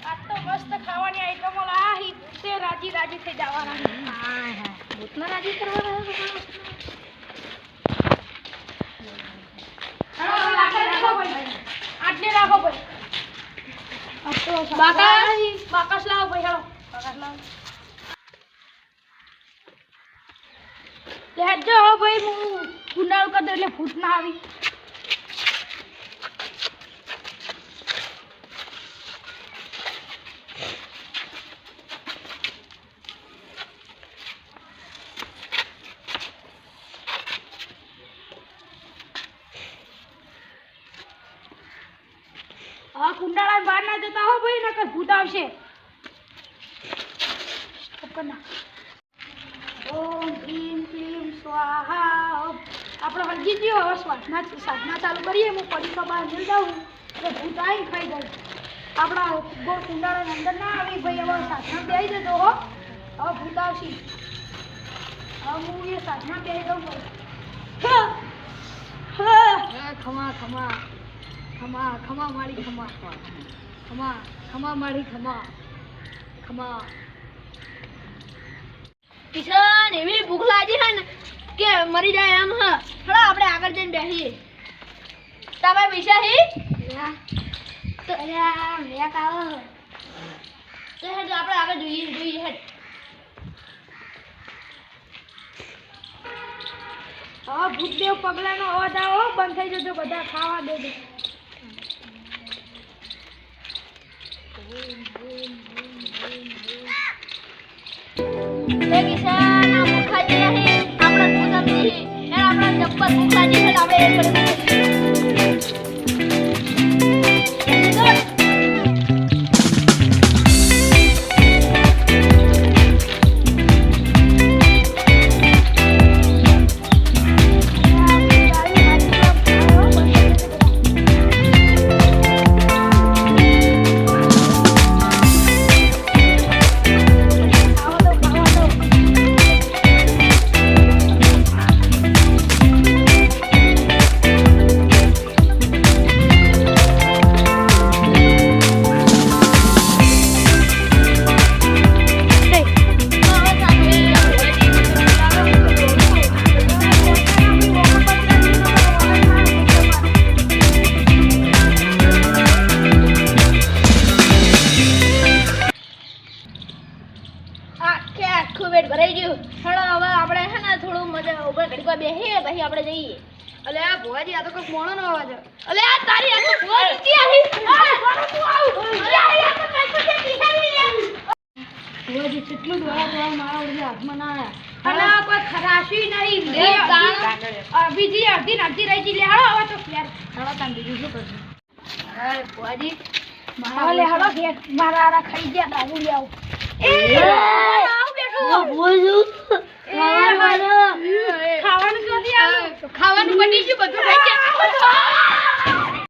આજ તો મસ્ત ખાવાની આઈટમો લાહી તે રાજી રાજી થઈ જવાના. હા હા ભૂતના રાજી કરવાના આટલે રાખો ભાઈ. બાકસ લાવો ભાઈ. હેલો બાકસ લાવો. લેજો હો ભાઈ હું કુંડાળ કરી દઉં એટલે ભૂત ના આવી. હા કુંડાળા બહાર ના જતા હો ભાઈ નકર ભૂત આવશે. ઓમ ક્લીમ ક્લીમ સ્વાહા. આપણે હળગી ગયો હવે સાધના ચાલુ કરીએ. હું પડીકા બહાર જઈ જાઉં એટલે ભૂત આવીને ખાઈ જાય. આપણા ગોળ કુંડાળાની અંદર ના આવી ભાઈ. હવે સાધના બેસી જતો હો. હવે ભૂત આવશે. હવે હું એ સાધના બેસી દઉં ભાઈ. ખમા ખમા ખમા ખમા મારી ખમા ખમા ખમા મારી ખમા ખમા. કિશન એવી ભૂખ લાગી છે ને કે મરી જાય એમ. હ થોડા આપણે આગળ જઈને બેસીએ. તમે પૈસા હી તો મેક આવો તો હેડ આપણે આગળ જોઈએ હેડ. હા ભૂતદેવ પગલાનો અવાજ આવો બંધ થઈ જજો. બધા ખાવા દેજો. એ કિશન આ ભૂખાજી નહીં આપણા ભૂત નથી યાર. આપણા જબ્બર ભૂખાજી છે. આપણે એક કરી ભરાઈ ગયું. હવે આપણે છે ને થોડું મજા ઉપર ઘડીક બેસીએ પછી આપણે જઈએ. અલે આ ભોવાજી આ તો કોઈ મોણો નો અવાજ. અલે આ તારી આ તો ભોવાજી આવી. ભુવાજી કેટલું દોડા મારા ઉડે હાથમાં ના આયા. અને કોઈ ખરાશી નહીં. અભીજી અડધી નાખતી રહી છે. લે હાલો હવે તો યાર હાલો તાન બીજું શું કરશું. અરે ભોવાજી મારા લે હાલો કે મારા આરા ખાઈ ગયા દારૂ લે આવ. ખાવાનું ખાવાનું નથી આવ્યું. ખાવાનું બની ગયું બધું થઈ ગયા.